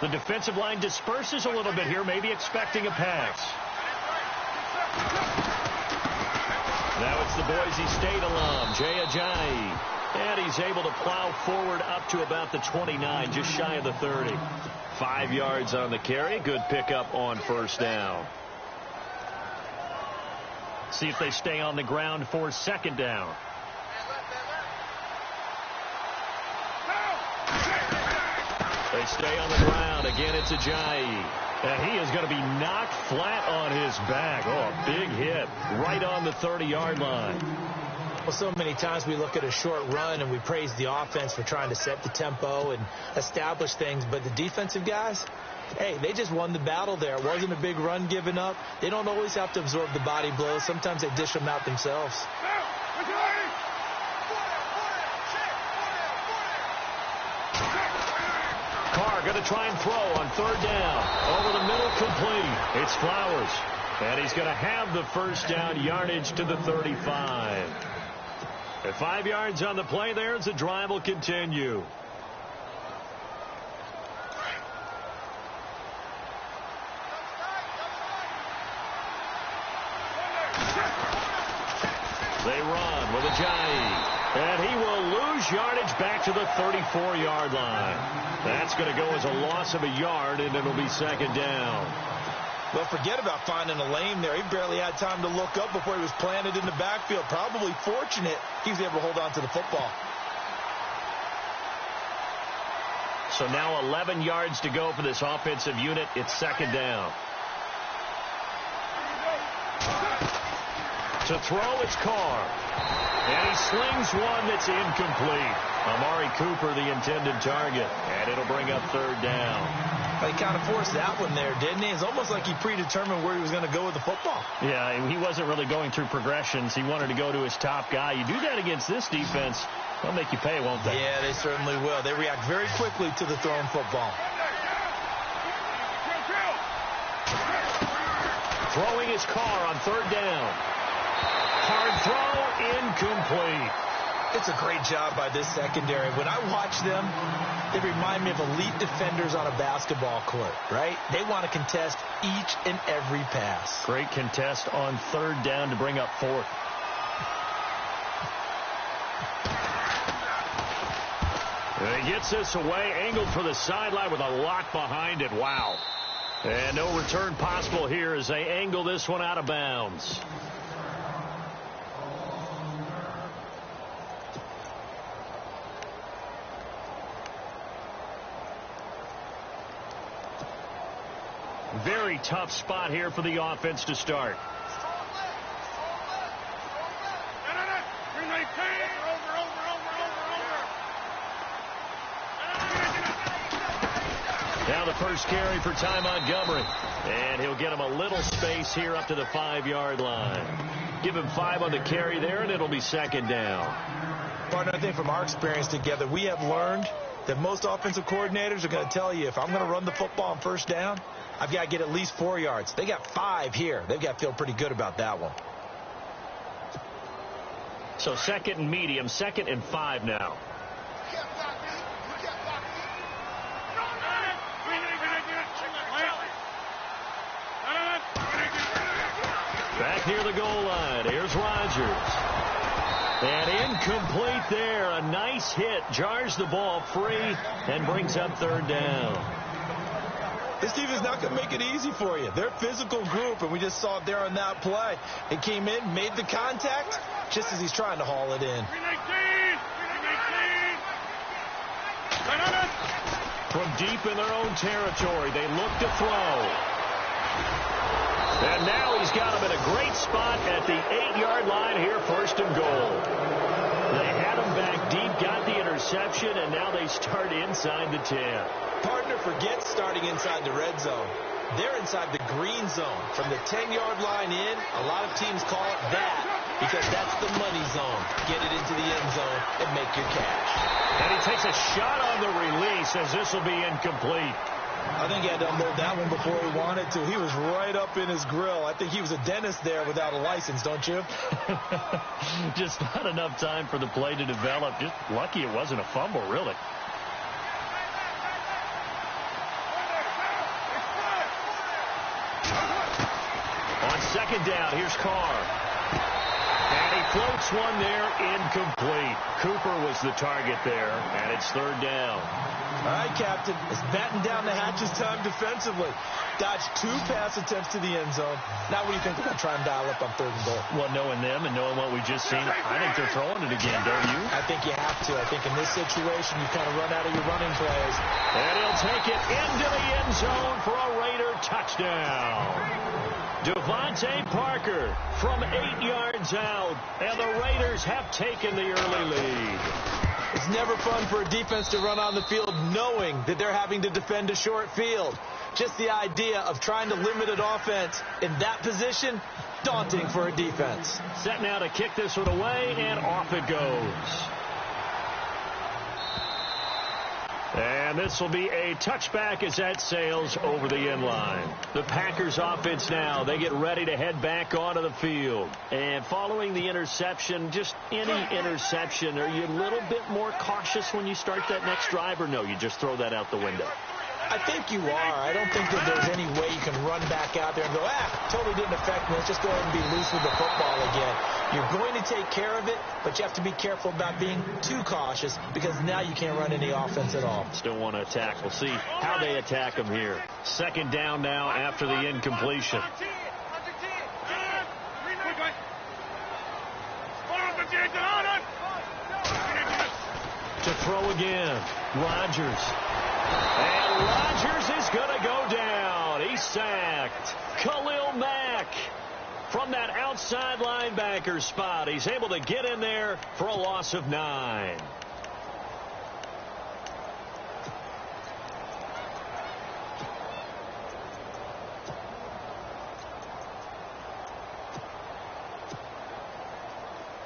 The defensive line disperses a little bit here, maybe expecting a pass. Now it's the Boise State alum, Jay Ajayi. And he's able to plow forward up to about the 29, just shy of the 30. 5 yards on the carry. Good pickup on first down. See if they stay on the ground for second down. They stay on the ground. Again, it's Ajayi. And he is going to be knocked flat on his back. Oh, a big hit right on the 30-yard line. Well, so many times we look at a short run and we praise the offense for trying to set the tempo and establish things. But the defensive guys, hey, they just won the battle there. It wasn't a big run given up. They don't always have to absorb the body blows. Sometimes they dish them out themselves. Carr going to try and throw on third down. Over the middle, complete. It's Flowers. And he's going to have the first down, yardage to the 35. At 5 yards on the play there as the drive will continue. They run with Ajayi. And he will lose yardage back to the 34-yard line. That's going to go as a loss of a yard, and it'll be second down. Well, forget about finding a lane there. He barely had time to look up before he was planted in the backfield. Probably fortunate he was able to hold on to the football. So now 11 yards to go for this offensive unit. It's second down. To throw, it's Carr. And he slings one that's incomplete. Amari Cooper, the intended target. And it'll bring up third down. He kind of forced that one there, didn't he? It's almost like he predetermined where he was going to go with the football. Yeah, he wasn't really going through progressions. He wanted to go to his top guy. You do that against this defense, they'll make you pay, won't they? Yeah, they certainly will. They react very quickly to the thrown football. Throwing his Carr on third down. Hard throw, incomplete. It's a great job by this secondary. When I watch them, they remind me of elite defenders on a basketball court, right? They want to contest each and every pass. Great contest on third down to bring up fourth. And he gets this away, angled for the sideline with a lot behind it. Wow. And no return possible here as they angle this one out of bounds. Very tough spot here for the offense to start. Now the first carry for Ty Montgomery. And he'll get him a little space here up to the 5-yard line. Give him 5 on the carry there, and it'll be second down. Partner, I think from our experience together, we have learned that most offensive coordinators are going to tell you, if I'm going to run the football on first down, I've got to get at least 4 yards. They got 5 here. They've got to feel pretty good about that one. So second and medium, 2nd and 5 now. Back near the goal line. Here's Rodgers. And incomplete there. A nice hit. Jars the ball free and brings up third down. This team is not going to make it easy for you. They're a physical group, and we just saw it there on that play. It came in, made the contact, just as he's trying to haul it in. From deep in their own territory, they look to throw. And now he's got him in a great spot at the 8-yard line here, first and goal. They had him back deep, got the interception, and now they start inside the 10. Partner, forget starting inside the red zone. They're inside the green zone. From the 10-yard line in, a lot of teams call it that because that's the money zone. Get it into the end zone and make your cash. And he takes a shot on the release as this will be incomplete. I think he had to unload that one before he wanted to. He was right up in his grill. I think he was a dentist there without a license, don't you? Just not enough time for the play to develop. Just lucky it wasn't a fumble, really. second down. Here's Carr. And he floats one there, incomplete. Cooper was the target there, and it's third down. All right, Captain. It's batten down the hatches time defensively. Dodged 2 pass attempts to the end zone. Now what do you think they're going to try and dial up on third and goal? Well, knowing them and knowing what we just seen, I think they're throwing it again, don't you? I think you have to. I think in this situation, you kind of run out of your running plays. And he'll take it into the end zone for a Raider touchdown. Devontae Parker from 8 yards out, and the Raiders have taken the early lead. It's never fun for a defense to run on the field knowing that they're having to defend a short field. Just the idea of trying to limit an offense in that position, daunting for a defense. Set now to kick this one away, and off it goes. And this will be a touchback as that sails over the end line. The Packers offense now, they get ready to head back onto the field. And following the interception, just any interception, are you a little bit more cautious when you start that next drive, or no, you just throw that out the window? I think you are. I don't think that there's any way you can run back out there and go, totally didn't affect me. Let's just go ahead and be loose with the football again. You're going to take care of it, but you have to be careful about being too cautious because now you can't run any offense at all. Still want to attack. We'll see how they attack them here. Second down now after the incompletion. To throw again, Rodgers. And Rodgers is going to go down. He's sacked. Khalil Mack from that outside linebacker spot. He's able to get in there for a loss of 9.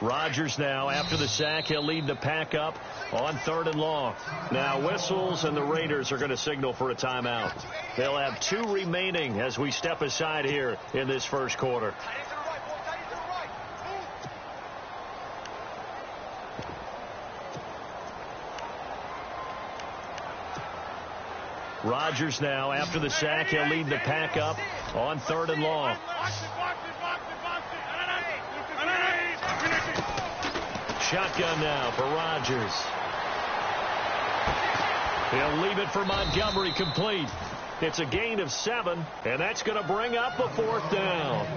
Rodgers now, after the sack, he'll lead the pack up on 3rd and long. Now whistles, and the Raiders are going to signal for a timeout. They'll have 2 remaining as we step aside here in this first quarter. Rodgers now, after the sack, he'll lead the pack up on 3rd and long. Shotgun now for Rodgers. He'll leave it for Montgomery, complete. It's a gain of 7, and that's going to bring up a 4th down.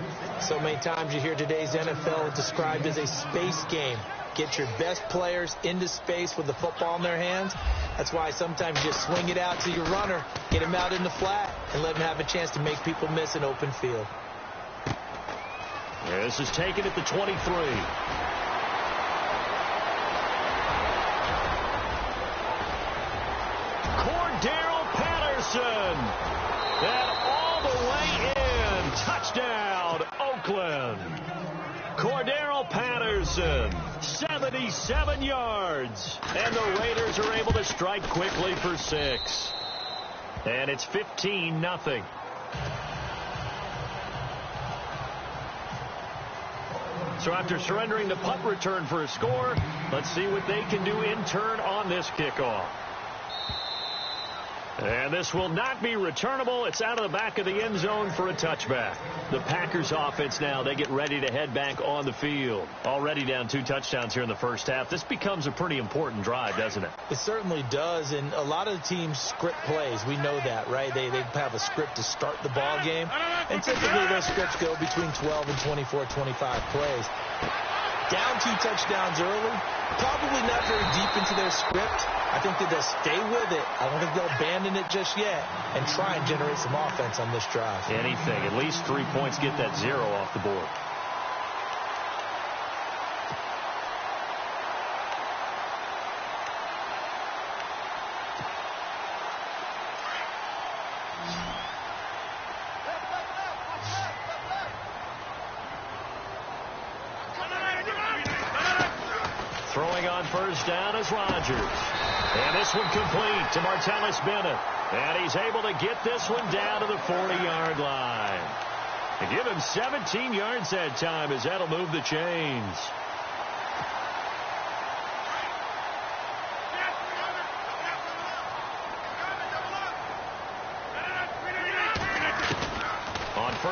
So many times you hear today's NFL described as a space game. Get your best players into space with the football in their hands. That's why sometimes you just swing it out to your runner, get him out in the flat, and let him have a chance to make people miss an open field. This is taken at the 23. And all the way in. Touchdown, Oakland. Cordero Patterson, 77 yards. And the Raiders are able to strike quickly for 6. And it's 15-0. So after surrendering the punt return for a score, let's see what they can do in turn on this kickoff. And this will not be returnable. It's out of the back of the end zone for a touchback. The Packers offense now, they get ready to head back on the field. Already down 2 touchdowns here in the first half. This becomes a pretty important drive, doesn't it? It certainly does, and a lot of the teams script plays. We know that, right? They have a script to start the ball game, and typically those scripts go between 12 and 24, 25 plays. Down 2 touchdowns early, probably not very deep into their script. I think that they'll stay with it. I don't think they'll abandon it just yet and try and generate some offense on this drive. Anything. At least 3 points, get that 0 off the board. Throwing on first down is Rodgers. And this one complete to Martellus Bennett. And he's able to get this one down to the 40-yard line. And give him 17 yards that time as that'll move the chains.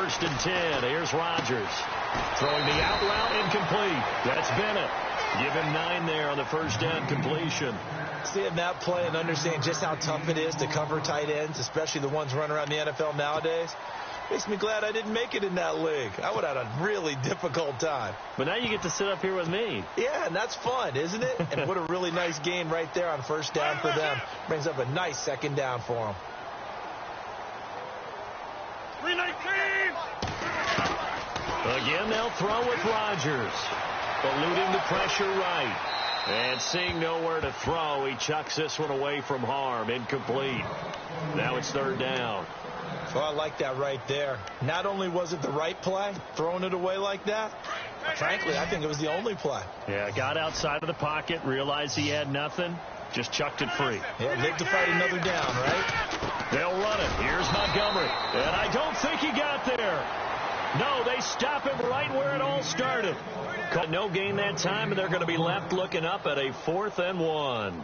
first and 10. Here's Rodgers. Throwing the out route incomplete. That's Bennett. Give him 9 there on the first down completion. Seeing that play and understanding just how tough it is to cover tight ends, especially the ones running around the NFL nowadays, makes me glad I didn't make it in that league. I would have had a really difficult time. But now you get to sit up here with me. Yeah, and that's fun, isn't it? And what a really nice game right there on first down for them. Brings up a nice second down for them. 319! Again, they'll throw with Rodgers. Eluding the pressure right. And seeing nowhere to throw, he chucks this one away from harm. Incomplete. Now it's third down. So I like that right there. Not only was it the right play, throwing it away like that, but frankly, I think it was the only play. Yeah, got outside of the pocket, realized he had nothing, just chucked it free. Yeah, live to fight another down, right? They'll run it. Here's Montgomery. And I don't think he got there. No, they stop him right where it all started. Caught no gain that time, and they're going to be left looking up at a 4th and 1.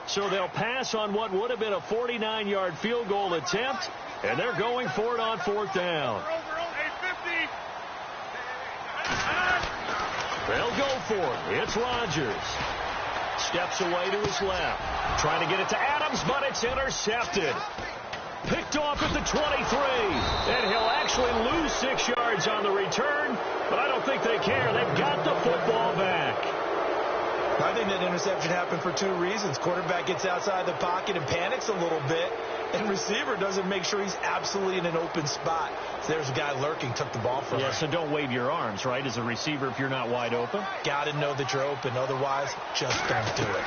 So they'll pass on what would have been a 49-yard field goal attempt, and they're going for it on 4th down. They'll go for it. It's Rodgers. Steps away to his left. Trying to get it to Adams, but it's intercepted. Picked off at the 23. And he'll actually lose 6 yards on the return, but I don't think they care. They've got the football back. I think that interception happened for 2 reasons. Quarterback gets outside the pocket and panics a little bit, and receiver doesn't make sure he's absolutely in an open spot. So there's a guy lurking, took the ball from him. Yeah, so don't wave your arms, right, as a receiver if you're not wide open. Got to know that you're open. Otherwise, just don't do it.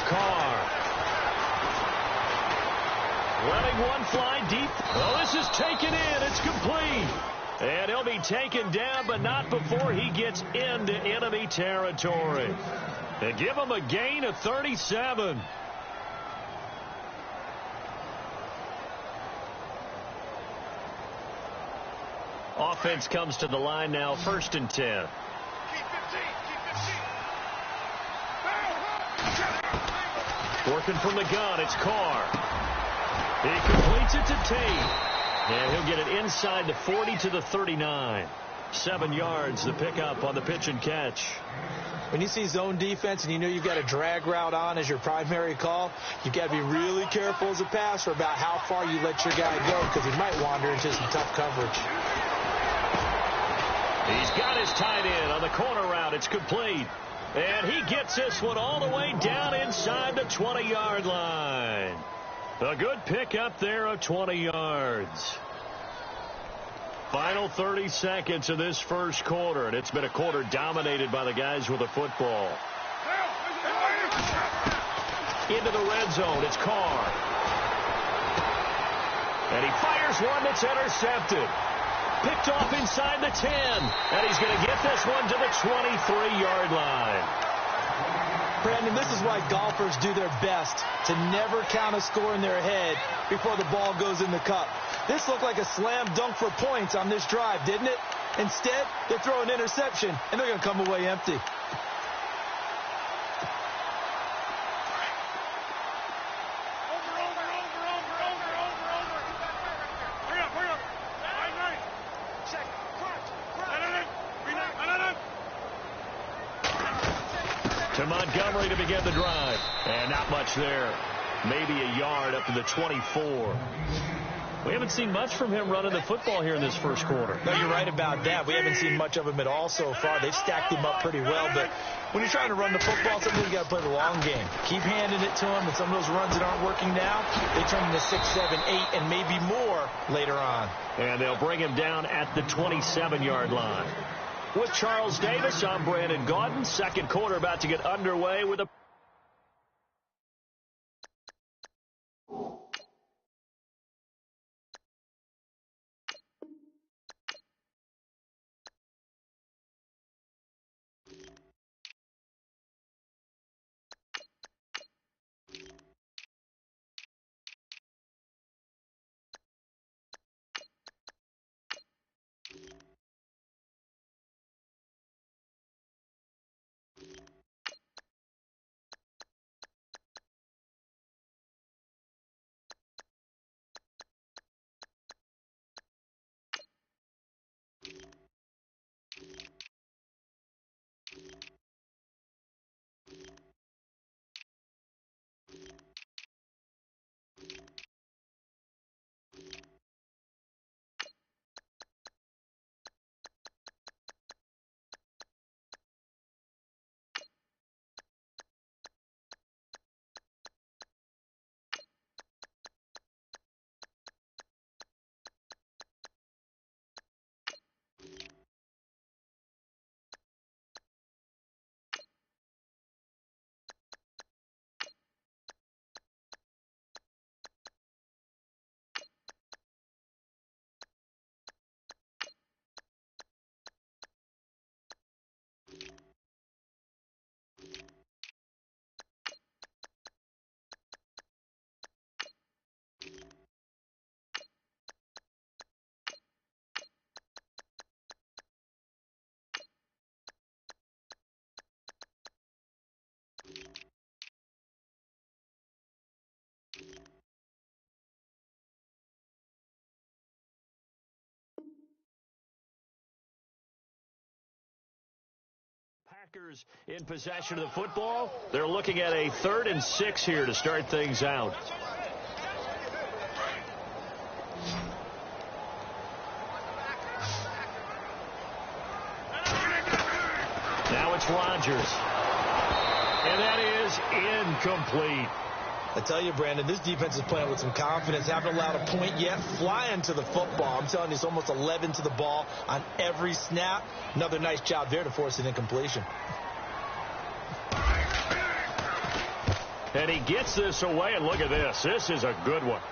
Carr. Letting one fly deep. Oh, this is taken in. It's complete. And he'll be taken down, but not before he gets into enemy territory. They give him a gain of 37. Offense comes to the line now, 1st and 10. Working from the gun, it's Carr. He completes it to Tate. And he'll get it inside the 40 to the 39. 7 yards, the pickup on the pitch and catch. When you see zone defense and you know you've got a drag route on as your primary call, you've got to be really careful as a passer about how far you let your guy go because he might wander into some tough coverage. He's got his tight end on the corner route. It's complete. And he gets this one all the way down inside the 20-yard line. A good pickup there of 20 yards. Final 30 seconds of this first quarter, and it's been a quarter dominated by the guys with the football. Into the red zone, it's Carr. And he fires one that's intercepted. Picked off inside the 10, and he's going to get this one to the 23-yard line. Brandon, this is why golfers do their best to never count a score in their head before the ball goes in the cup. This looked like a slam dunk for points on this drive, didn't it? Instead, they throw an interception, and they're going to come away empty. To Montgomery to begin the drive. And not much there. Maybe a yard up to the 24. We haven't seen much from him running the football here in this first quarter. No, you're right about that. We haven't seen much of him at all so far. They've stacked him up pretty well, but when you're trying to run the football, sometimes you got to play the long game. Keep handing it to him, and some of those runs that aren't working now, they turn into 6, 7, 8, and maybe more later on. And they'll bring him down at the 27-yard line. With Charles Davis, I'm Brandon Gaudin. Second quarter about to get underway with a Packers in possession of the football. They're looking at a 3rd and 6 here to start things out. Now it's Rodgers. And that is incomplete. I tell you, Brandon, this defense is playing with some confidence. Haven't allowed a point yet. Flying to the football. I'm telling you, it's almost 11 to the ball on every snap. Another nice job there to force an incompletion. And he gets this away, and look at this. This is a good one.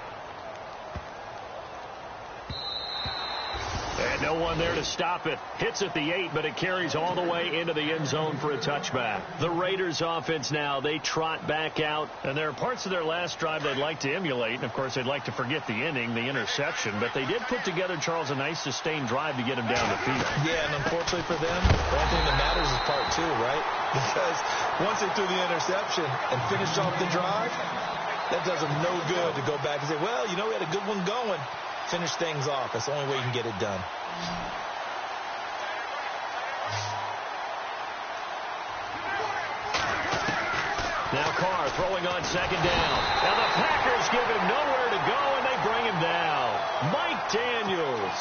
And no one there to stop it. Hits at the 8, but it carries all the way into the end zone for a touchback. The Raiders offense now, they trot back out. And there are parts of their last drive they'd like to emulate. And, of course, they'd like to forget the inning, the interception. But they did put together, Charles, a nice sustained drive to get him down the field. Yeah, and unfortunately for them, the only thing that matters is part 2, right? Because once they threw the interception and finished off the drive, that does them no good to go back and say, well, you know, we had a good one going. Finish things off. That's the only way you can get it done. Now Carr throwing on 2nd down. And the Packers give him nowhere to go, and they bring him down. Mike Daniels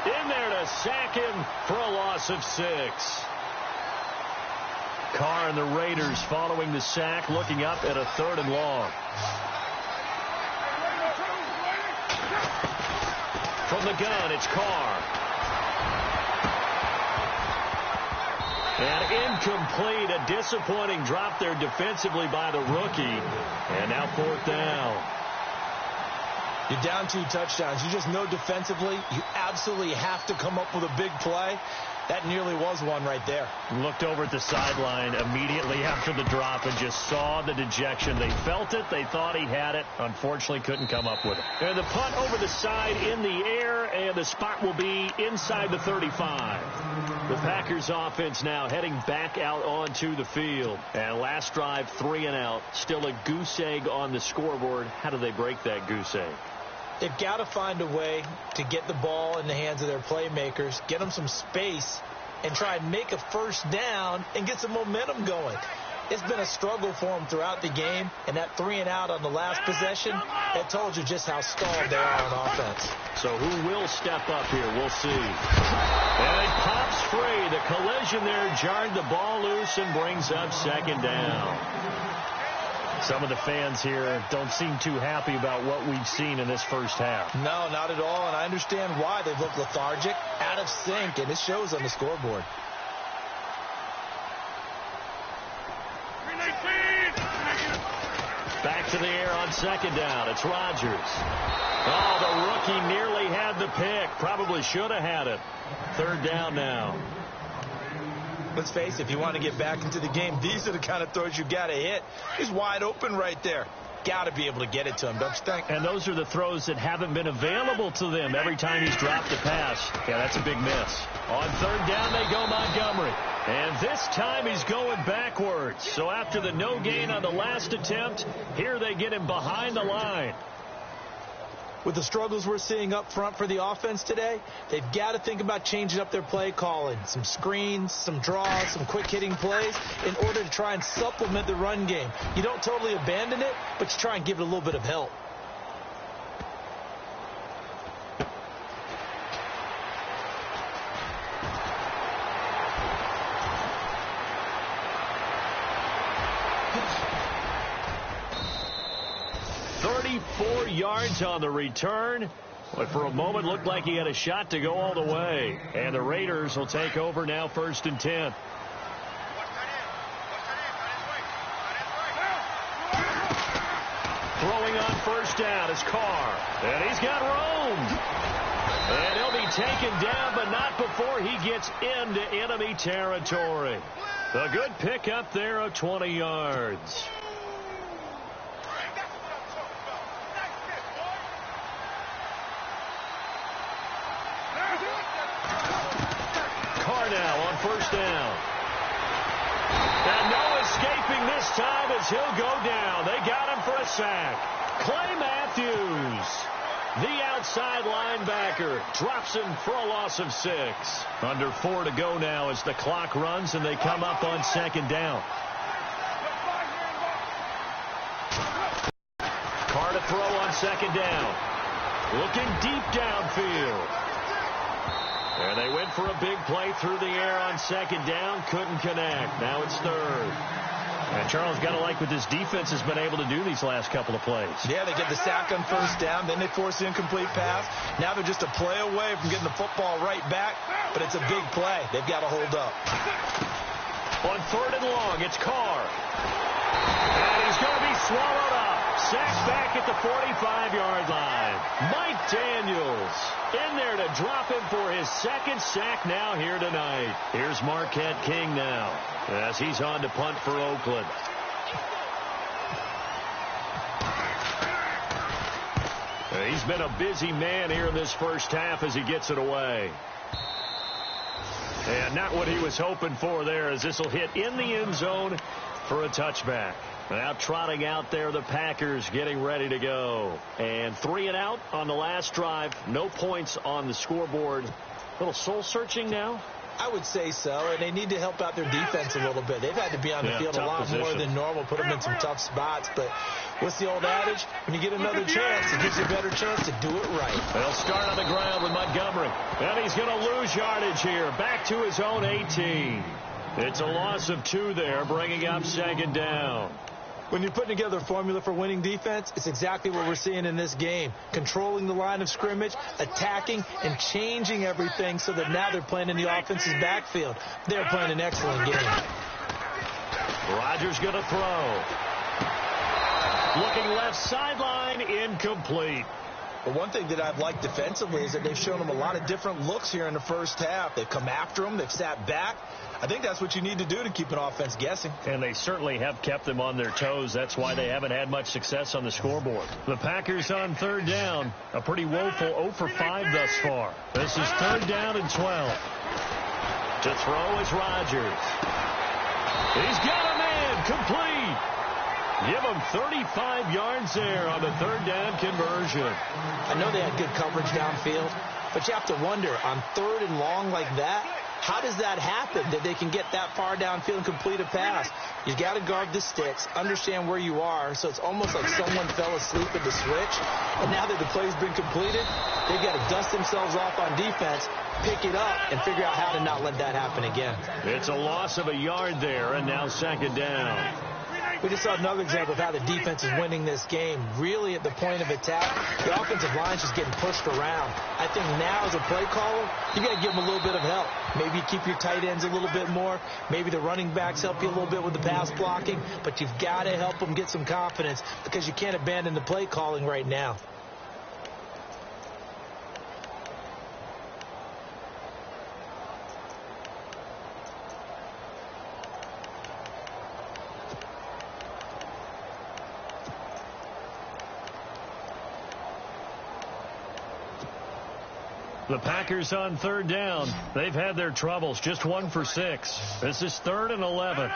in there to sack him for a loss of 6. Carr and the Raiders following the sack, looking up at a 3rd and long. From the gun, it's Carr. And incomplete, a disappointing drop there defensively by the rookie. And now 4th down. You're down 2 touchdowns. You just know defensively you absolutely have to come up with a big play. That nearly was one right there. Looked over at the sideline immediately after the drop and just saw the dejection. They felt it. They thought he had it. Unfortunately, couldn't come up with it. And the punt over the side in the air, and the spot will be inside the 35. The Packers offense now heading back out onto the field. And last drive, 3 and out. Still a goose egg on the scoreboard. How do they break that goose egg? They've got to find a way to get the ball in the hands of their playmakers, get them some space, and try and make a 1st down and get some momentum going. It's been a struggle for them throughout the game, and that 3 and out on the last possession, that told you just how stalled they are on offense. So who will step up here? We'll see. And it pops free. The collision there jarred the ball loose and brings up 2nd down. Some of the fans here don't seem too happy about what we've seen in this first half. No, not at all, and I understand why. They've looked lethargic, out of sync, and it shows on the scoreboard. Back to the air on 2nd down. It's Rodgers. Oh, the rookie nearly had the pick. Probably should have had it. 3rd down now. Let's face it, if you want to get back into the game, these are the kind of throws you got to hit. He's wide open right there. Got to be able to get it to him, don't you think? And those are the throws that haven't been available to them every time he's dropped a pass. Yeah, that's a big miss. On 3rd down, they go Montgomery. And this time he's going backwards. So after the no gain on the last attempt, here they get him behind the line. With the struggles we're seeing up front for the offense today, they've got to think about changing up their play calling. Some screens, some draws, some quick-hitting plays in order to try and supplement the run game. You don't totally abandon it, but you try and give it a little bit of help. Yards on the return, but for a moment looked like he had a shot to go all the way. And the Raiders will take over now, 1st and 10. Throwing on 1st down is Carr, and he's got room. And he'll be taken down, but not before he gets into enemy territory. A good pickup there of 20 yards. Now on 1st down. And no escaping this time as he'll go down. They got him for a sack. Clay Matthews The outside linebacker drops him for a loss of 6. Under 4 to go now as the clock runs and they come up on 2nd down. Carr to throw on 2nd down. Looking deep downfield. And they went for a big play through the air on 2nd down. Couldn't connect. Now it's 3rd. And Charles, got to like what this defense has been able to do these last couple of plays. Yeah, they get the sack on 1st down. Then they force the incomplete pass. Now they're just a play away from getting the football right back. But it's a big play. They've got to hold up. On 3rd and long, it's Carr. And he's going to be swallowed up. Sacked back at the 45-yard line. Mike Daniels in there to drop him for his 2nd sack now here tonight. Here's Marquette King now as he's on to punt for Oakland. He's been a busy man here in this first half as he gets it away. And not what he was hoping for there, as this will hit in the end zone for a touchback. Now trotting out there, the Packers getting ready to go. And 3 and out on the last drive. No points on the scoreboard. A little soul-searching now? I would say so, and they need to help out their defense a little bit. They've had to be on the field a lot more than normal, put them in some tough spots. But what's the old adage? When you get another chance, it gives you a better chance to do it right. They'll start on the ground with Montgomery. And he's going to lose yardage here. Back to his own 18. It's a loss of 2 there, bringing up 2nd down. When you're putting together a formula for winning defense, it's exactly what we're seeing in this game. Controlling the line of scrimmage, attacking, and changing everything so that now they're playing in the offense's backfield. They're playing an excellent game. Rodgers going to throw. Looking left sideline, incomplete. But one thing that I've liked defensively is that they've shown them a lot of different looks here in the first half. They've come after them. They've sat back. I think that's what you need to do to keep an offense guessing. And they certainly have kept them on their toes. That's why they haven't had much success on the scoreboard. The Packers on 3rd down. A pretty woeful 0 for 5 thus far. This is 3rd down and 12. To throw is Rodgers. He's got a man complete. Give him 35 yards there on the 3rd down conversion. I know they had good coverage downfield, but you have to wonder, on 3rd and long like that, how does that happen, that they can get that far downfield and complete a pass? You got to guard the sticks, understand where you are, so it's almost like someone fell asleep at the switch, and now that the play's been completed, they've got to dust themselves off on defense, pick it up, and figure out how to not let that happen again. It's a loss of a yard there, and now 2nd down. We just saw another example of how the defense is winning this game. Really at the point of attack, the offensive line's just getting pushed around. I think now as a play caller, you got to give them a little bit of help. Maybe you keep your tight ends a little bit more. Maybe the running backs help you a little bit with the pass blocking. But you've got to help them get some confidence because you can't abandon the play calling right now. The Packers on 3rd down. They've had their troubles. Just 1 for 6. This is 3rd and 11.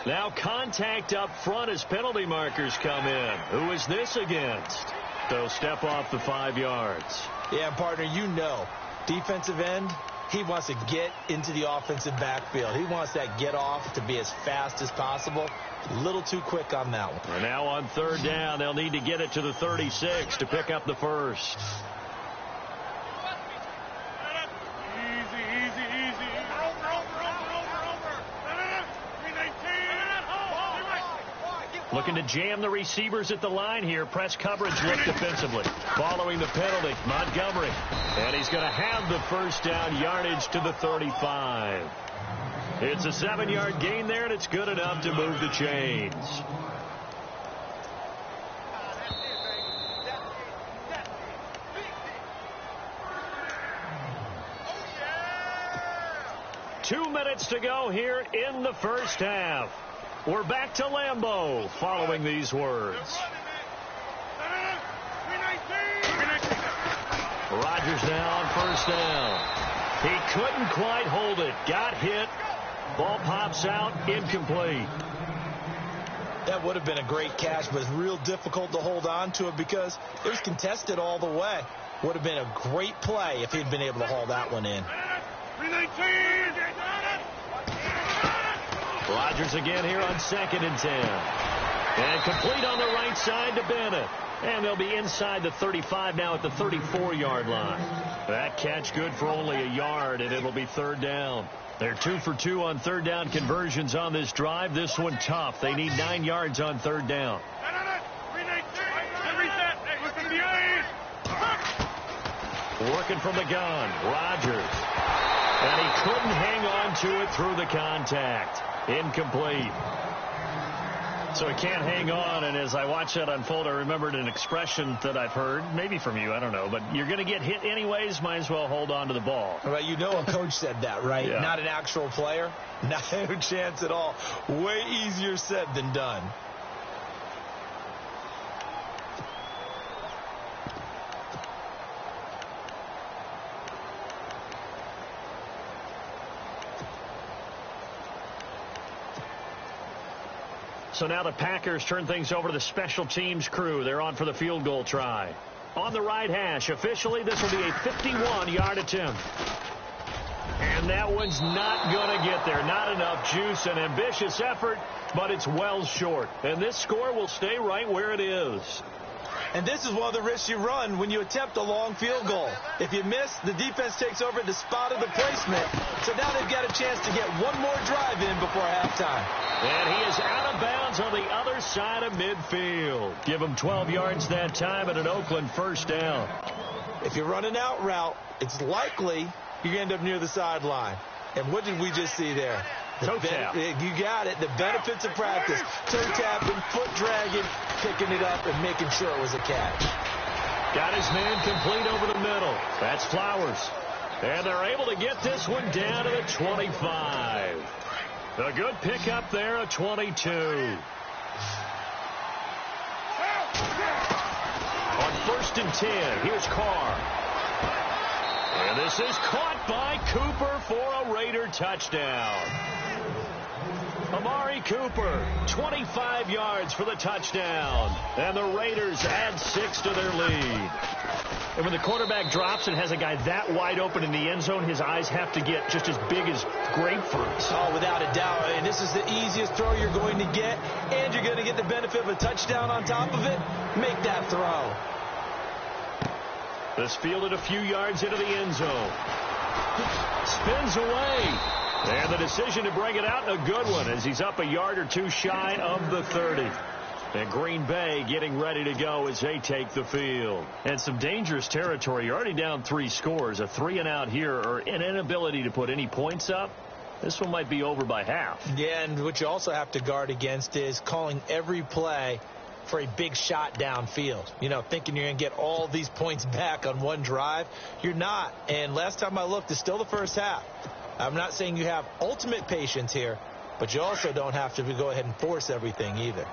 Now contact up front as penalty markers come in. Who is this against? They'll step off the 5 yards. Yeah, partner, you know, defensive end, he wants to get into the offensive backfield. He wants that get off to be as fast as possible. A little too quick on that one. And now on 3rd down, they'll need to get it to the 36 to pick up the first. Looking to jam the receivers at the line here. Press coverage look defensively. Following the penalty, Montgomery. And he's going to have the first down, yardage to the 35. It's a 7-yard gain there, and it's good enough to move the chains. Two minutes to go here in the first half. We're back to Lambeau following these words. Rodgers now on 1st down. He couldn't quite hold it. Got hit. Ball pops out, incomplete. That would have been a great catch, but it's real difficult to hold on to it because it was contested all the way. Would have been a great play if he'd been able to haul that one in. 319. Rodgers again here on 2nd and 10. And complete on the right side to Bennett. And they'll be inside the 35 now at the 34-yard line. That catch good for only a yard, and it'll be 3rd down. They're 2 for 2 on 3rd down conversions on this drive. This one tough. They need 9 yards on 3rd down. Working from the gun, Rodgers. And he couldn't hang on to it through the contact. Incomplete. So he can't hang on, and as I watched that unfold, I remembered an expression that I've heard, maybe from you, I don't know, but you're going to get hit anyways, might as well hold on to the ball. Well, you know a coach said that, right? Yeah. Not an actual player. No chance at all. Way easier said than done. So now the Packers turn things over to the special teams crew. They're on for the field goal try. On the right hash, officially, this will be a 51-yard attempt. And that one's not going to get there. Not enough juice. An ambitious effort, but it's well short. And this score will stay right where it is. And this is one of the risks you run when you attempt a long field goal. If you miss, the defense takes over the spot of the placement. So now they've got a chance to get one more drive in before halftime. And he is out of bounds on the other side of midfield. Give him 12 yards that time and an Oakland 1st down. If you run an out route, it's likely you end up near the sideline. And what did we just see there? Toe tap. You got it. The benefits of practice. Toe tapping, foot dragging, picking it up, and making sure it was a catch. Got his man complete over the middle. That's Flowers. And they're able to get this one down to the 25. A good pickup there at 22. On 1st and 10, here's Carr. And this is caught by Cooper for a Raider touchdown. Amari Cooper, 25 yards for the touchdown. And the Raiders add 6 to their lead. And when the quarterback drops and has a guy that wide open in the end zone, his eyes have to get just as big as grapefruits. Oh, without a doubt. And this is the easiest throw you're going to get. And you're going to get the benefit of a touchdown on top of it. Make that throw. This fielded a few yards into the end zone. Spins away. And the decision to bring it out, a good one, as he's up a yard or two shy of the 30. And Green Bay getting ready to go as they take the field. And some dangerous territory. You're already down 3 scores. A 3-and-out here, or an inability to put any points up. This one might be over by half. Yeah, and what you also have to guard against is calling every play for a big shot downfield. You know, thinking you're going to get all these points back on one drive. You're not. And last time I looked, it's still the first half. I'm not saying you have ultimate patience here, but you also don't have to go ahead and force everything either.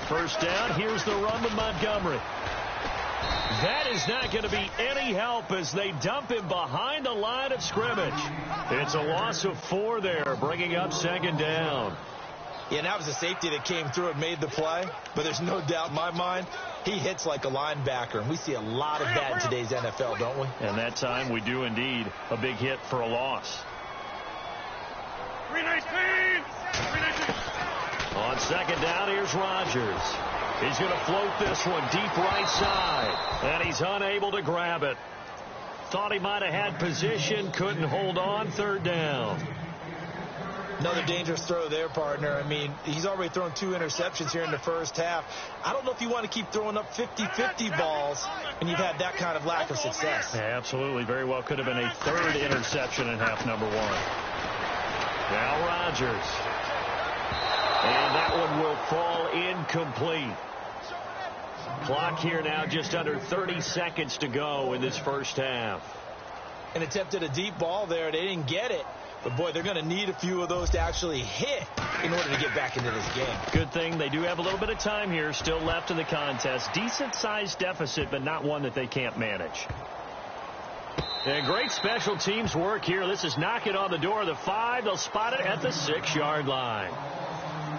1st down. Here's the run to Montgomery. That is not going to be any help as they dump him behind the line of scrimmage. It's a loss of 4 there, bringing up 2nd down. Yeah, and that was a safety that came through and made the play. But there's no doubt in my mind, he hits like a linebacker. And we see a lot of that in today's NFL, don't we? And that time we do indeed. A big hit for a loss. 319. On 2nd down, here's Rodgers. He's going to float this one deep right side. And he's unable to grab it. Thought he might have had position. Couldn't hold on. 3rd down. Another dangerous throw there, partner. I mean, he's already thrown 2 interceptions here in the first half. I don't know if you want to keep throwing up 50-50 balls when you've had that kind of lack of success. Yeah, absolutely. Very well could have been a 3rd interception in half number 1. Now Rodgers. And that one will fall incomplete. Clock here now just under 30 seconds to go in this first half. And attempted a deep ball there. They didn't get it. But, boy, they're going to need a few of those to actually hit in order to get back into this game. Good thing they do have a little bit of time here still left in the contest. Decent-sized deficit, but not one that they can't manage. And great special teams work here. This is knocking on the door of the 5. They'll spot it at the 6-yard line.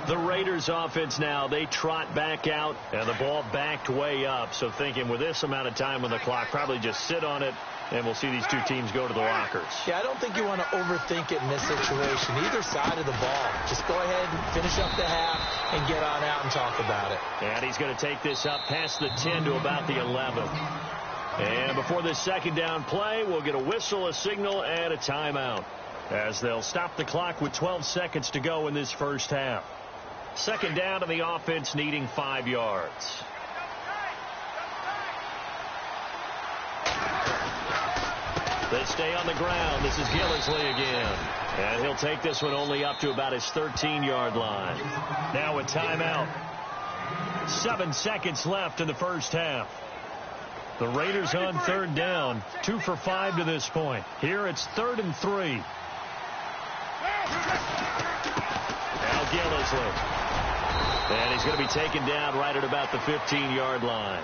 The Raiders offense now, they trot back out, and the ball backed way up. So thinking with this amount of time on the clock, probably just sit on it, and we'll see these two teams go to the lockers. Yeah, I don't think you want to overthink it in this situation. Either side of the ball. Just go ahead and finish up the half and get on out and talk about it. And he's going to take this up past the 10 to about the 11. And before this second down play, we'll get a whistle, a signal, and a timeout, as they'll stop the clock with 12 seconds to go in this first half. Second down, and the offense needing 5 yards. They stay on the ground. This is Gillisley again. And he'll take this one only up to about his 13-yard line. Now a timeout. 7 seconds left in the first half. The Raiders on third down. 2 for 5 to this point. Here it's 3rd and 3. Now Gillisley. And he's going to be taken down right at about the 15-yard line.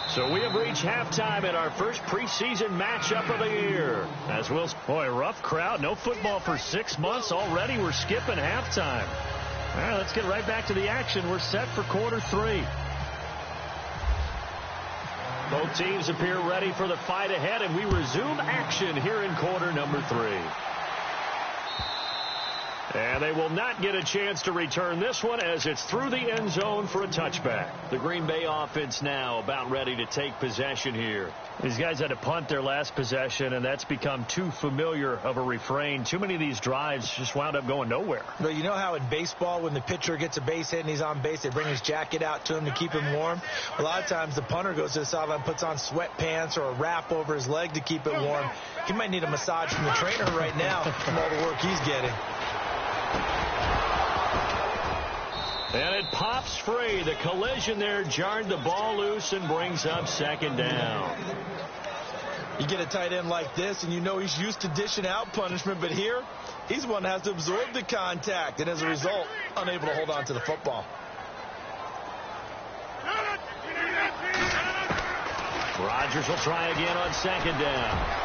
So we have reached halftime in our first preseason matchup of the year. As Will's, boy, rough crowd. No football for 6 months already. We're skipping halftime. All right, let's get right back to the action. We're set for quarter 3. Both teams appear ready for the fight ahead, and we resume action here in quarter number 3. And they will not get a chance to return this one as it's through the end zone for a touchback. The Green Bay offense now about ready to take possession here. These guys had to punt their last possession, and that's become too familiar of a refrain. Too many of these drives just wound up going nowhere. Well, you know how in baseball when the pitcher gets a base hit and he's on base, they bring his jacket out to him to keep him warm? A lot of times the punter goes to the sideline, puts on sweatpants or a wrap over his leg to keep it warm. He might need a massage from the trainer right now from all the work he's getting. And it pops free. The collision there jarred the ball loose and brings up second down. You get a tight end like this, and you know he's used to dishing out punishment, but here, he's the one that has to absorb the contact, and as a result, unable to hold on to the football. Rodgers will try again on second down.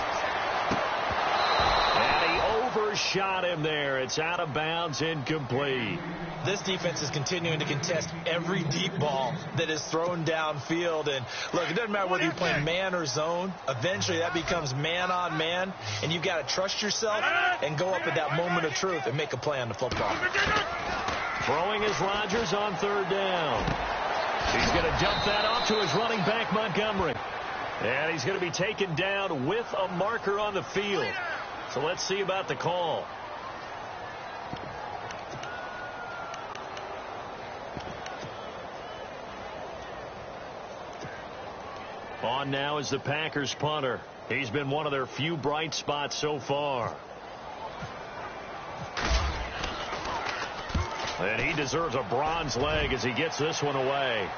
And he overshot him there. It's out of bounds, incomplete. This defense is continuing to contest every deep ball that is thrown downfield. And look, it doesn't matter whether you're playing man or zone. Eventually, that becomes man on man. And you've got to trust yourself and go up at that moment of truth and make a play on the football. Throwing is Rodgers on third down. He's going to dump that off to his running back, Montgomery. And he's going to be taken down with a marker on the field. So let's see about the call. On now is the Packers punter. He's been one of their few bright spots so far. And he deserves a bronze leg as he gets this one away.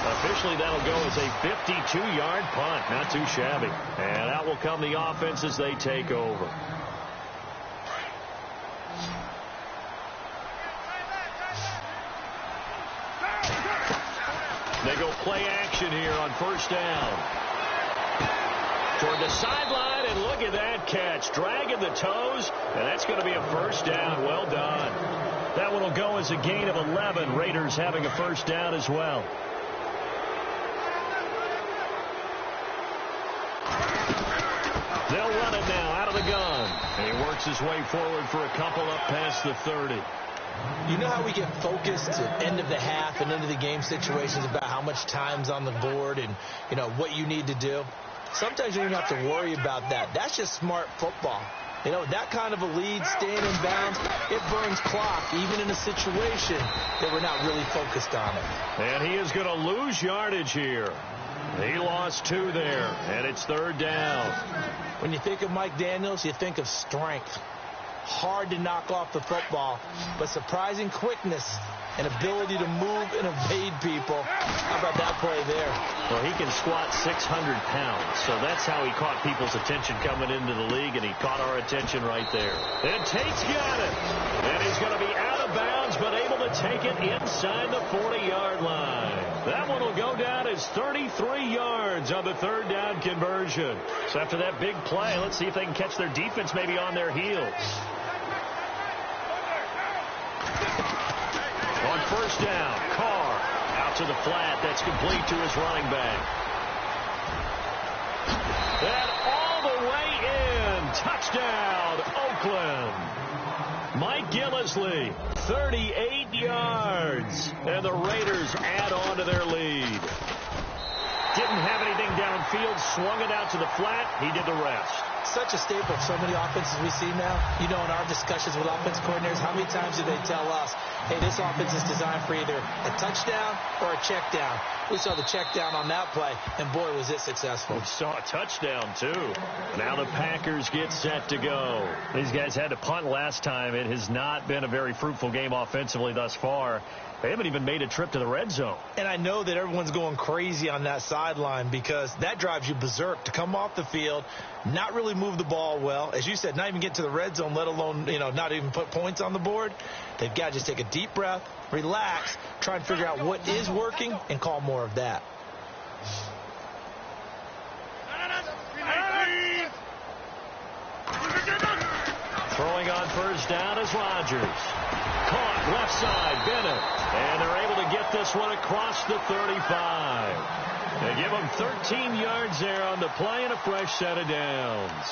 Officially, that'll go as a 52-yard punt. Not too shabby. And out will come the offense as they take over. They go play action here on first down. Toward the sideline, and look at that catch. Dragging the toes, and that's going to be a first down. Well done. That one will go as a gain of 11. Raiders having a first down as well. They'll run it now out of the gun. And he works his way forward for a couple up past the 30. You know how we get focused at end of the half and into the game situations about how much time's on the board and, you know, what you need to do? Sometimes you don't have to worry about that. That's just smart football. You know, that kind of a lead, staying in bounds, it burns clock, even in a situation that we're not really focused on it. And he is going to lose yardage here. He lost 2 there, and it's third down. When you think of Mike Daniels, you think of strength. Hard to knock off the football, but surprising quickness and ability to move and evade people. How about that play there? Well, he can squat 600 pounds, so that's how he caught people's attention coming into the league, and he caught our attention right there. And Tate's got it. And he's going to be out of bounds, but able to take it inside the 40-yard line. That one will go down as 33 yards on the third down conversion. So after that big play, let's see if they can catch their defense maybe on their heels. On first down, Carr out to the flat. That's complete to his running back. And all the way in. Touchdown, Oakland. Mike Gillislee, 38 yards. And the Raiders add on to their lead. Didn't have anything downfield, swung it out to the flat. He did the rest. Such a staple of so many offenses we see now. You know, in our discussions with offensive coordinators, how many times do they tell us, hey, this offense is designed for either a touchdown or a check down. We saw the check down on that play, and boy, was it successful. We saw a touchdown, too. Now the Packers get set to go. These guys had to punt last time. It has not been a very fruitful game offensively thus far. They haven't even made a trip to the red zone. And I know that everyone's going crazy on that sideline because that drives you berserk to come off the field, not really move the ball well. As you said, not even get to the red zone, let alone, not even put points on the board. They've got to just take a deep breath, relax, try and figure out what is working, and call more of that. Throwing on first down is Rodgers. Caught left side, Bennett. And they're able to get this one across the 35. They give them 13 yards there on the play and a fresh set of downs.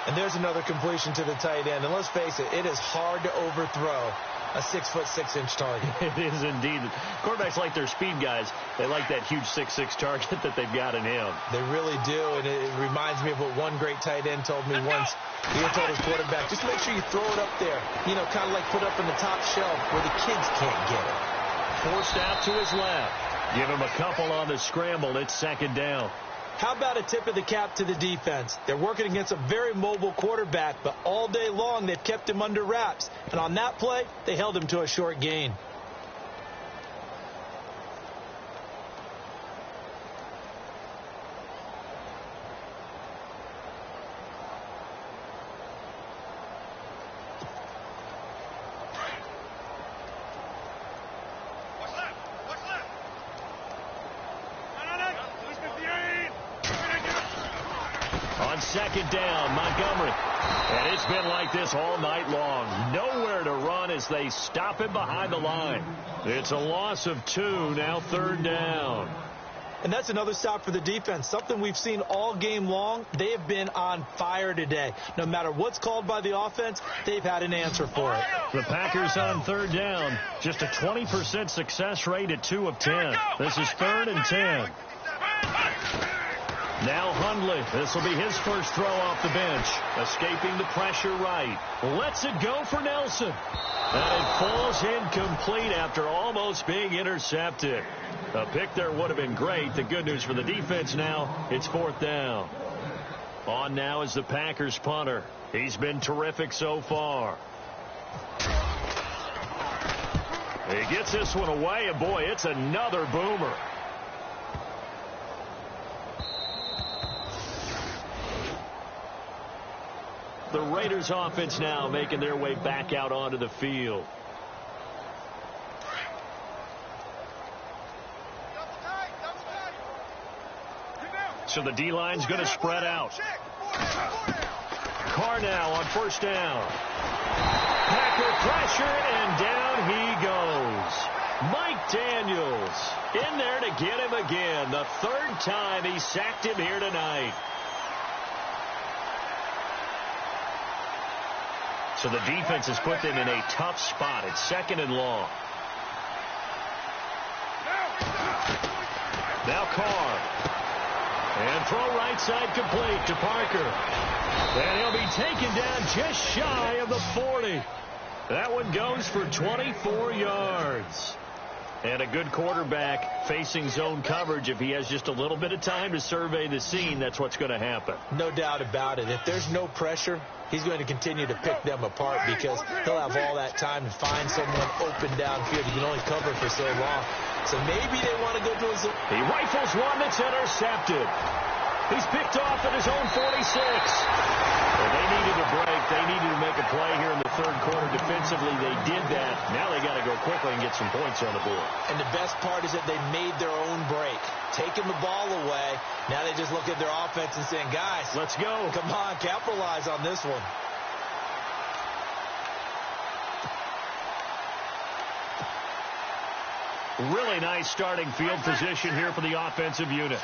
And there's another completion to the tight end. And let's face it, it is hard to overthrow a 6'6" target. It is indeed. Quarterbacks like their speed guys. They like that huge 6'6" target that they've got in him. They really do, and it reminds me of what one great tight end told me once. He told his quarterback, just make sure you throw it up there, kind of like put up in the top shelf where the kids can't get it. Forced out to his left. Give him a couple on the scramble. It's second down. How about a tip of the cap to the defense? They're working against a very mobile quarterback, but all day long they've kept him under wraps. And on that play, they held him to a short gain. Second down, Montgomery. And it's been like this all night long. Nowhere to run as they stop him behind the line. It's a loss of 2, now third down. And that's another stop for the defense. Something we've seen all game long. They have been on fire today. No matter what's called by the offense, they've had an answer for it. The Packers on third down. Just a 20% success rate at 2 of 10. This is 3rd and 10. Now Hundley. This will be his first throw off the bench. Escaping the pressure right. Lets it go for Nelson. And it falls incomplete after almost being intercepted. A pick there would have been great. The good news for the defense now, it's 4th down. On now is the Packers punter. He's been terrific so far. He gets this one away, and boy, it's another boomer. The Raiders offense now making their way back out onto the field. So the D-line's going to spread out. Carr now on first down. Packer pressure, and down he goes. Mike Daniels in there to get him again. The 3rd time he sacked him here tonight. So the defense has put them in a tough spot. It's 2nd and long. Now Carr. And throw right side complete to Parker. And he'll be taken down just shy of the 40. That one goes for 24 yards. And a good quarterback facing zone coverage, if he has just a little bit of time to survey the scene, that's what's going to happen. No doubt about it. If there's no pressure, he's going to continue to pick them apart because he'll have all that time to find someone open downfield. He can only cover for so long. So maybe they want to go to his... He rifles one that's intercepted. He's picked off at his own 46. Well, they needed a break. They needed to make a play here in the third quarter. Defensively, they did that. Now they got to go quickly and get some points on the board. And the best part is that they made their own break. Taking the ball away. Now they just look at their offense and saying, guys, let's go. Come on, capitalize on this one. Really nice starting field position here for the offensive unit.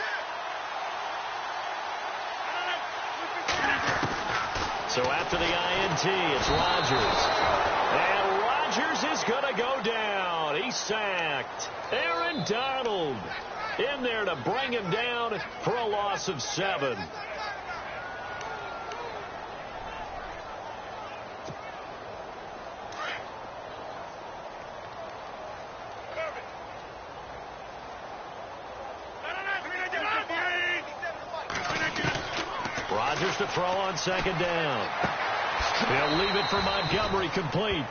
So after the INT, it's Rodgers. And Rodgers is going to go down. He's sacked. Aaron Donald in there to bring him down for a loss of 7. Rodgers to throw on second down. He'll leave it for Montgomery complete.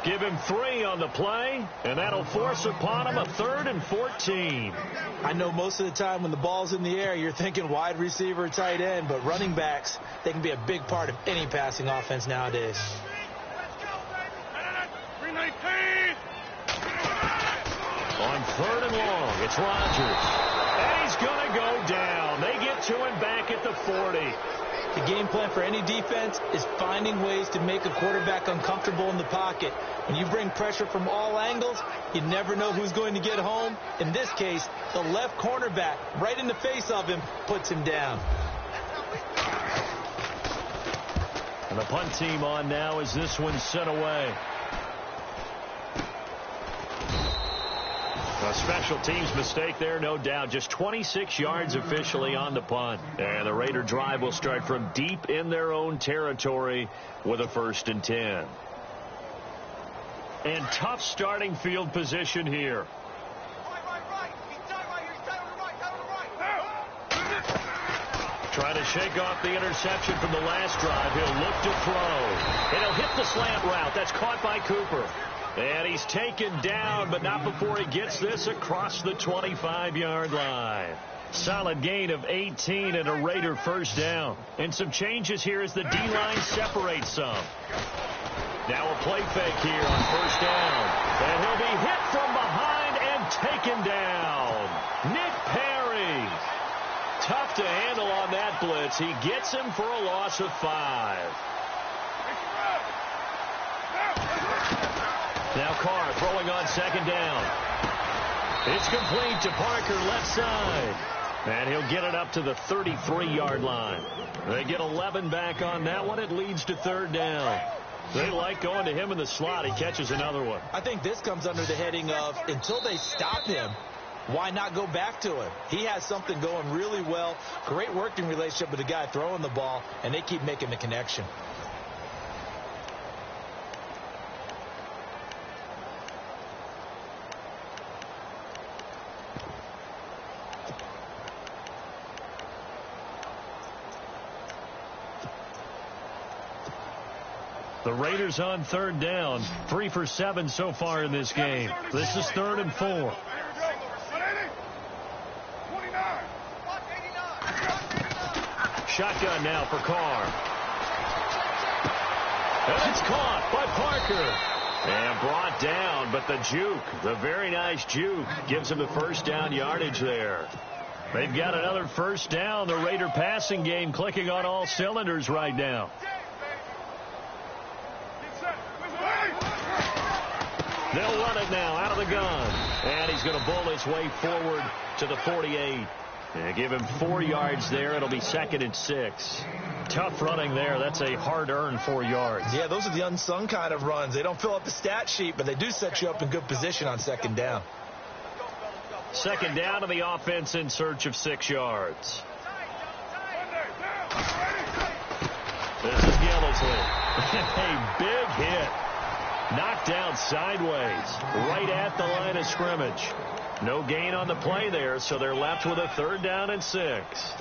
Give him 3 on the play, and that'll force upon him a 3rd and 14. I know most of the time when the ball's in the air, you're thinking wide receiver, tight end, but running backs, they can be a big part of any passing offense nowadays. On 3rd and long, it's Rodgers. And he's going to go down. They get to him back at the 40. The game plan for any defense is finding ways to make a quarterback uncomfortable in the pocket. When you bring pressure from all angles, you never know who's going to get home. In this case, the left cornerback, right in the face of him, puts him down. And the punt team on now as this one's sent away. A special teams mistake there, no doubt. Just 26 yards officially on the punt. And the Raider drive will start from deep in their own territory with a 1st and 10. And tough starting field position here. Trying to shake off the interception from the last drive. He'll look to throw. And he'll hit the slant route. That's caught by Cooper. And he's taken down, but not before he gets this across the 25-yard line. Solid gain of 18 and a Raider 1st down. And some changes here as the D-line separates some. Now a play fake here on 1st down. And he'll be hit from behind and taken down. Nick Perry. Tough to handle on that blitz. He gets him for a loss of 5. Now Carr throwing on 2nd down. It's complete to Parker, left side. And he'll get it up to the 33-yard line. They get 11 back on that one. It leads to 3rd down. They like going to him in the slot. He catches another one. I think this comes under the heading of until they stop him, why not go back to him? He has something going really well. Great working relationship with the guy throwing the ball, and they keep making the connection. The Raiders on 3rd down. 3 for 7 so far in this game. This is 3rd and 4. Shotgun now for Carr. And it's caught by Parker. And brought down, but the juke, the very nice juke, gives him the 1st down yardage there. They've got another 1st down. The Raider passing game clicking on all cylinders right now. They'll run it now out of the gun. And he's going to bowl his way forward to the 48. And give him 4 yards there. It'll be 2nd and 6. Tough running there. That's a hard-earned 4 yards. Yeah, those are the unsung kind of runs. They don't fill up the stat sheet, but they do set you up in good position on 2nd down. 2nd down to the offense in search of 6 yards. This is Gillisley. A big hit. Knocked out sideways, right at the line of scrimmage. No gain on the play there, so they're left with a 3rd down and 6.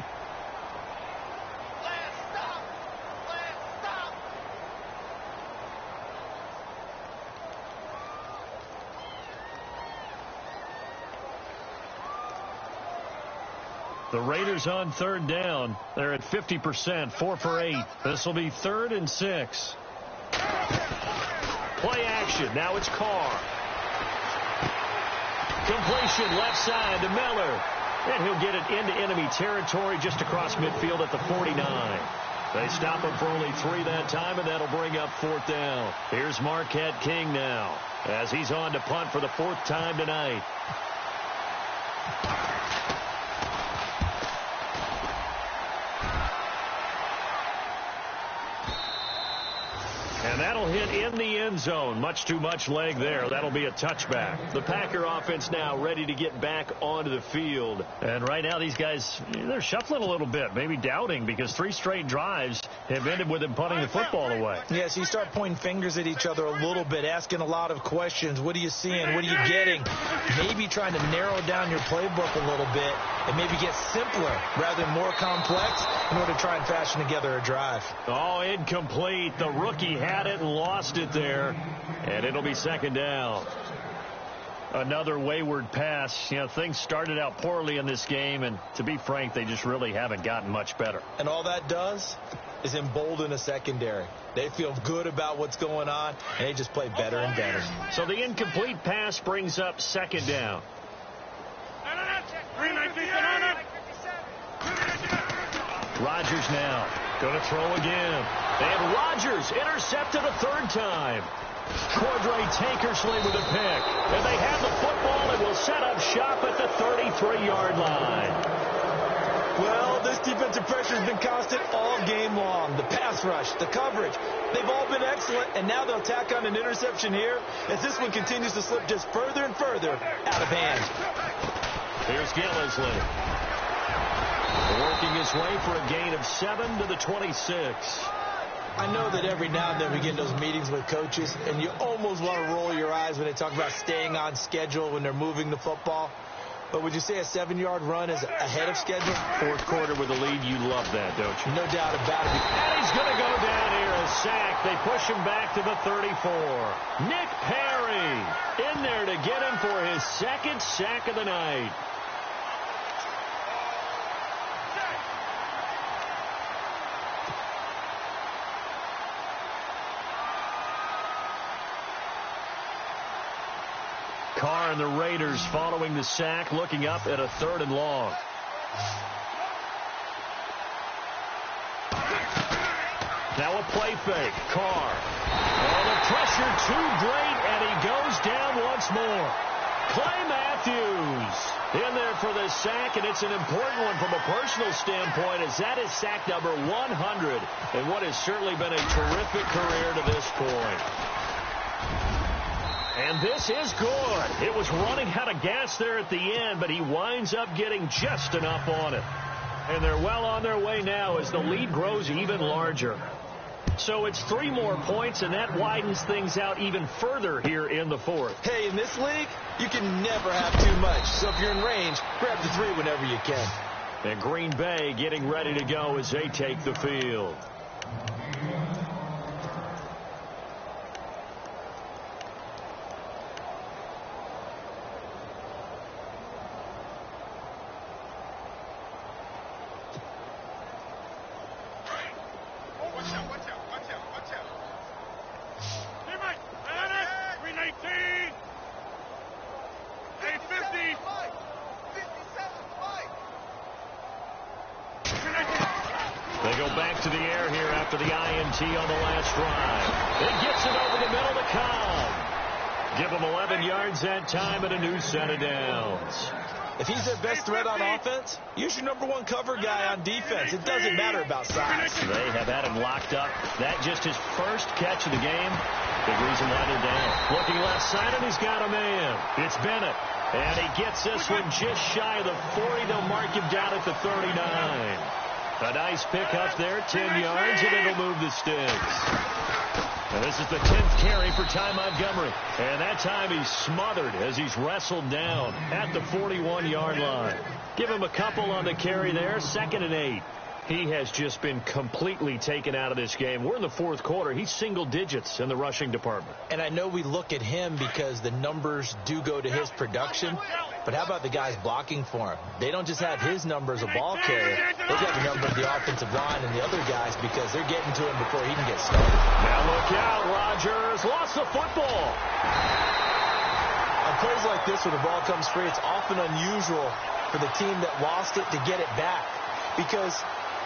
The Raiders on 3rd down. They're at 50%, 4 for 8. This will be 3rd and 6. Play action. Now it's Carr. Completion left side to Miller. And he'll get it into enemy territory just across midfield at the 49. They stop him for only 3 that time, and that'll bring up 4th down. Here's Marquette King now as he's on to punt for the 4th time tonight. And that'll hit in the end zone. Much too much leg there. That'll be a touchback. The Packer offense now ready to get back onto the field. And right now these guys, they're shuffling a little bit, maybe doubting, because 3 straight drives have ended with them punting the football away. Yes, you start pointing fingers at each other a little bit, asking a lot of questions. What are you seeing? What are you getting? Maybe trying to narrow down your playbook a little bit and maybe get simpler rather than more complex in order to try and fashion together a drive. Oh, incomplete. The rookie had it and lost it there, and it'll be 2nd down. Another wayward pass. You know, things started out poorly in this game, and to be frank, they just really haven't gotten much better. And all that does is embolden a secondary. They feel good about what's going on, and they just play better and better. So the incomplete pass brings up 2nd down. Rodgers now going to throw again. And Rodgers intercepted a 3rd time. Cordray Tankersley with a pick. And they have the football and will set up shop at the 33-yard line. Well, this defensive pressure has been constant all game long. The pass rush, the coverage, they've all been excellent, and now they'll tack on an interception here as this one continues to slip just further and further out of hand. Here's Gillisley. Working his way for a gain of 7 to the 26. I know that every now and then we get in those meetings with coaches, and you almost want to roll your eyes when they talk about staying on schedule when they're moving the football. But would you say a 7-yard run is ahead of schedule? 4th quarter with a lead, you love that, don't you? No doubt about it. And he's going to go down here, a sack. They push him back to the 34. Nick Perry in there to get him for his 2nd sack of the night. Carr and the Raiders following the sack, looking up at a 3rd and long. Now a play fake. Carr. Oh, the pressure too great, and he goes down once more. Clay Matthews in there for the sack, and it's an important one from a personal standpoint, as that is sack number 100 in what has certainly been a terrific career to this point. And this is good. It was running out of gas there at the end, but he winds up getting just enough on it. And they're well on their way now as the lead grows even larger. So it's 3 more points, and that widens things out even further here in the 4th. Hey, in this league, you can never have too much. So if you're in range, grab the 3 whenever you can. And Green Bay getting ready to go as they take the field. They go back to the air here after the INT on the last drive. It gets it over the middle to Cobb. Give them 11 yards that time and a new set of downs. If he's their best threat on offense, use your #1 cover guy on defense. It doesn't matter about size. They have had him locked up. That just his first catch of the game. Big reason why they're down. Looking left side, and he's got a man. It's Bennett. And he gets this one just shy of the 40. They'll mark him down at the 39. A nice pickup there, 10 yards, and it'll move the sticks. And this is the 10th carry for Ty Montgomery. And that time he's smothered as he's wrestled down at the 41-yard line. Give him a couple on the carry there, 2nd and 8. He has just been completely taken out of this game. We're in the fourth quarter. He's single digits in the rushing department. And I know we look at him because the numbers do go to his production. But how about the guys blocking for him? They don't just have his number as a ball carrier. They've got the number of the offensive line and the other guys because they're getting to him before he can get started. Now look out, Rodgers lost the football. On plays like this where the ball comes free, it's often unusual for the team that lost it to get it back because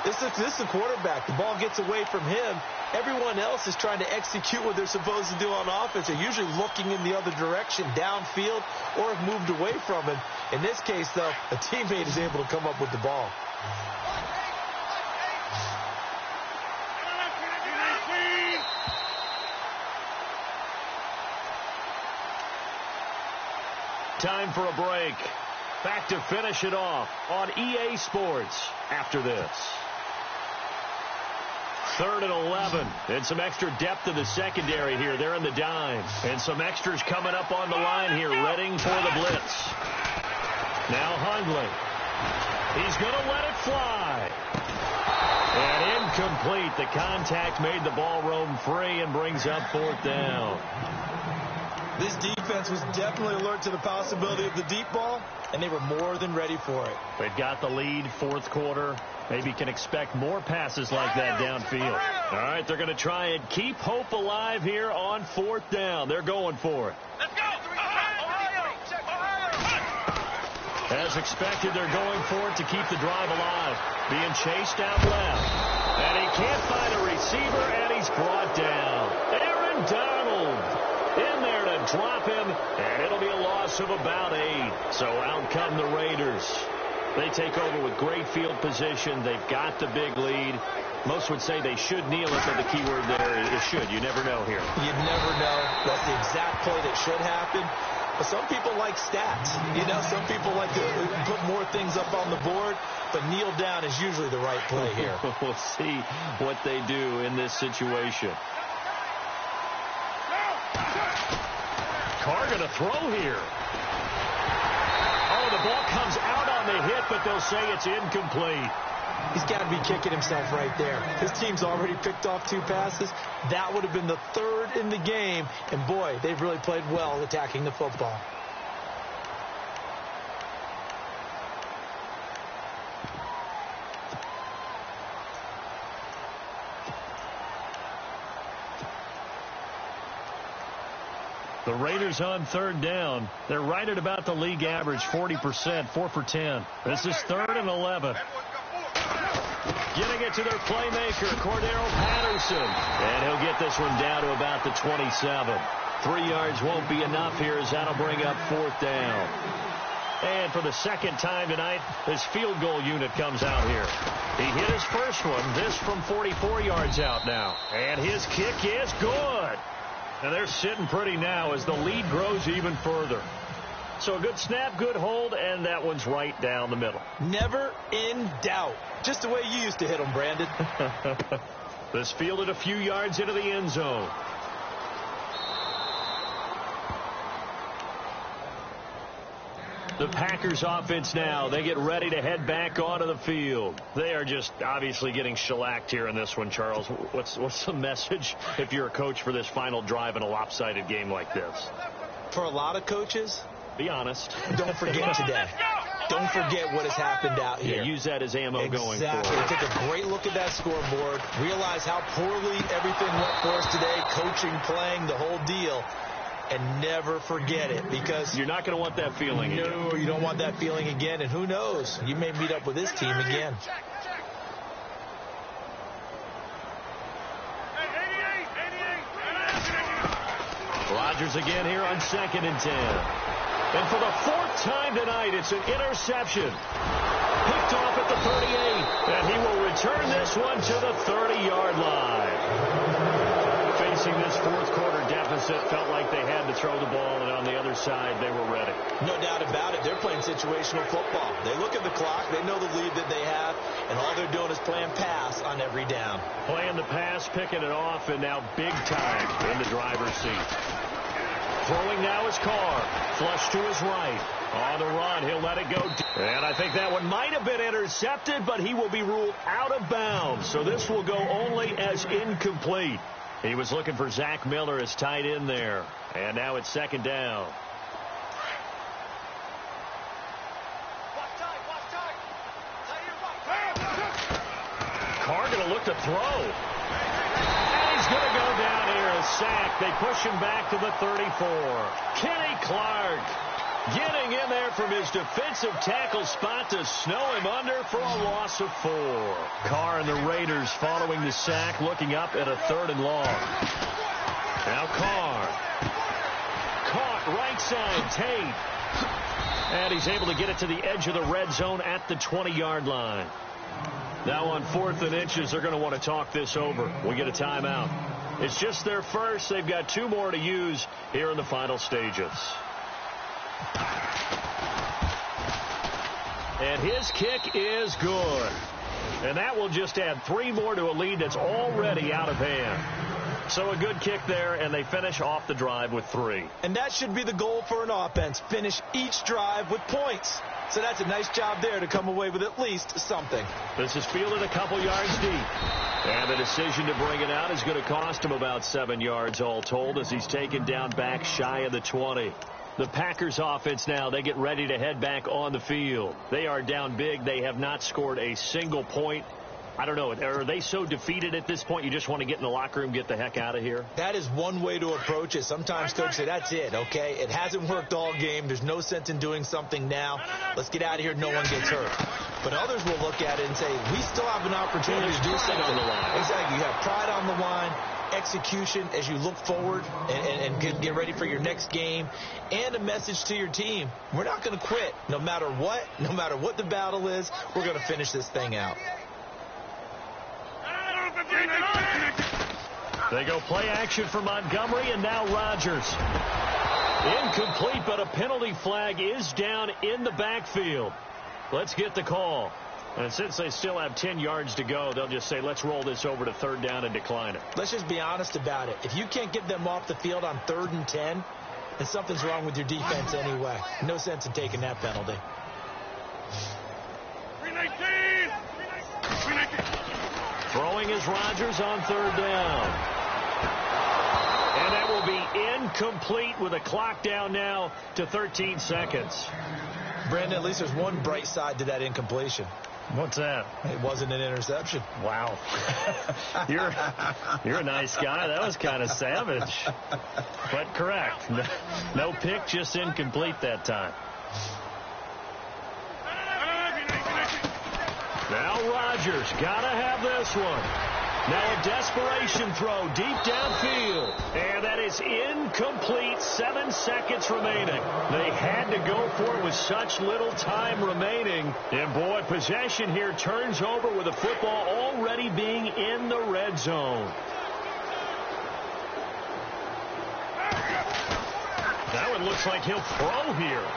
this is the quarterback. The ball gets away from him. Everyone else is trying to execute what they're supposed to do on offense. They're usually looking in the other direction, downfield, or have moved away from him. In this case, though, a teammate is able to come up with the ball. Time for a break. Back to finish it off on EA Sports after this. 3rd and 11, and some extra depth in the secondary here. They're in the dime. And some extras coming up on the line here, readying for the blitz. Now Hundley. He's going to let it fly. And incomplete. The contact made the ball roam free and brings up 4th down. This defense was definitely alert to the possibility of the deep ball, and they were more than ready for it. They've got the lead, fourth quarter. Maybe can expect more passes like that downfield. All right, they're going to try and keep hope alive here on 4th down. They're going for it. Let's go! As expected, they're going for it to keep the drive alive. Being chased out left. And he can't find a receiver, and he's brought down. Aaron Donald in there to drop him, and it'll be a loss of about 8. So out come the Raiders. They take over with great field position. They've got the big lead. Most would say they should kneel it, but the key word there is should. You never know here. You never know. That's the exact play that should happen. But some people like stats. You know, some people like to put more things up on the board, but kneel down is usually the right play here. We'll see what they do in this situation. Carr going to throw here. Oh, the ball comes out on the hit, but they'll say it's incomplete. He's got to be kicking himself right there. His team's already picked off 2 passes. That would have been the 3rd in the game. And, boy, they've really played well attacking the football. The Raiders on 3rd down. They're right at about the league average, 40%, 4 for 10. This is 3rd and 11. Getting it to their playmaker, Cordero Patterson. And he'll get this one down to about the 27. 3 yards won't be enough here as that'll bring up 4th down. And for the 2nd time tonight, this field goal unit comes out here. He hit his first one, this from 44 yards out now. And his kick is good. And they're sitting pretty now as the lead grows even further. So a good snap, good hold, and that one's right down the middle. Never in doubt. Just the way you used to hit them, Brandon. This fielded a few yards into the end zone. The Packers offense now, they get ready to head back onto the field. They are just obviously getting shellacked here in this one, Charles. What's the message if you're a coach for this final drive in a lopsided game like this? For a lot of coaches, be honest. Don't forget today. Don't forget what has happened out here. Yeah, use that as ammo going forward. Exactly. Take a great look at that scoreboard. Realize how poorly everything went for us today. Coaching, playing, the whole deal. And never forget it, because you're not going to want that feeling again. No, you don't want that feeling again. And who knows? You may meet up with this team again. Rodgers again here on 2nd and 10. And for the 4th time tonight, it's an interception. Picked off at the 38. And he will return this one to the 30-yard line. Facing this fourth quarter deficit deficit, felt like they had to throw the ball, and on the other side, they were ready. No doubt about it. They're playing situational football. They look at the clock. They know the lead that they have, and all they're doing is playing pass on every down. Playing the pass, picking it off, and now big time in the driver's seat. Throwing now is Carr. Flush to his right. On the run, he'll let it go. And I think that one might have been intercepted, but he will be ruled out of bounds. So this will go only as incomplete. He was looking for Zach Miller as tight end there. And now it's second down. Carr going to look to throw. And he's going to go down here. A sack. They push him back to the 34. Kenny Clark getting in there from his defensive tackle spot to snow him under for a loss of 4. Carr and the Raiders following the sack, looking up at a 3rd and long. Now Carr. Caught right side. Tate. And he's able to get it to the edge of the red zone at the 20-yard line. Now on 4th and inches, they're going to want to talk this over. We get a timeout. It's just their first. They've got 2 more to use here in the final stages. And his kick is good. And that will just add 3 more to a lead that's already out of hand. So a good kick there, and they finish off the drive with 3. And that should be the goal for an offense. Finish each drive with points. So that's a nice job there to come away with at least something. This is fielded a couple yards deep. And the decision to bring it out is going to cost him about 7 yards all told as he's taken down back shy of the 20. The Packers offense now, they get ready to head back on the field. They are down big. They have not scored a single point. I don't know. Are they so defeated at this point you just want to get in the locker room, get the heck out of here? That is one way to approach it. Sometimes coaches say, that's it, okay? It hasn't worked all game. There's no sense in doing something now. Let's get out of here. No one gets hurt. But others will look at it and say, we still have an opportunity to do something. On the line. Exactly. You have pride on the line, execution as you look forward and get ready for your next game, and a message to your team. We're not going to quit no matter what the battle is. We're going to finish this thing out. They go play action for Montgomery, and now Rodgers. Incomplete, but a penalty flag is down in the backfield. Let's get the call. And since they still have 10 yards to go, they'll just say, let's roll this over to 3rd down and decline it. Let's just be honest about it. If you can't get them off the field on 3rd and 10, then something's wrong with your defense anyway. No sense in taking that penalty. 319! 319! Throwing is Rodgers on 3rd down. And that will be incomplete with a clock down now to 13 seconds. Brandon, at least there's one bright side to that incompletion. What's that? It wasn't an interception. Wow. You're a nice guy. That was kind of savage. But correct. No pick, just incomplete that time. Now Rodgers got to have this one. Now a desperation throw deep downfield. And that is incomplete. 7 seconds remaining. They had to go for it with such little time remaining. And boy, possession here turns over with the football already being in the red zone. That one looks like he'll throw here.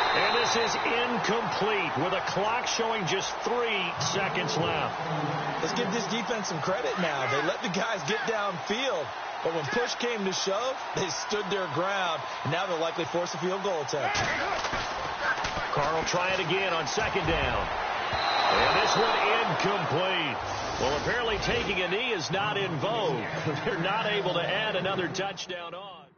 And this is incomplete with a clock showing just 3 seconds left. Let's give this defense some credit now. They let the guys get downfield. But when push came to shove, they stood their ground. And now they'll likely force a field goal attempt. Carr will try it again on 2nd down. And this one incomplete. Well, apparently taking a knee is not in vogue. They're not able to add another touchdown on.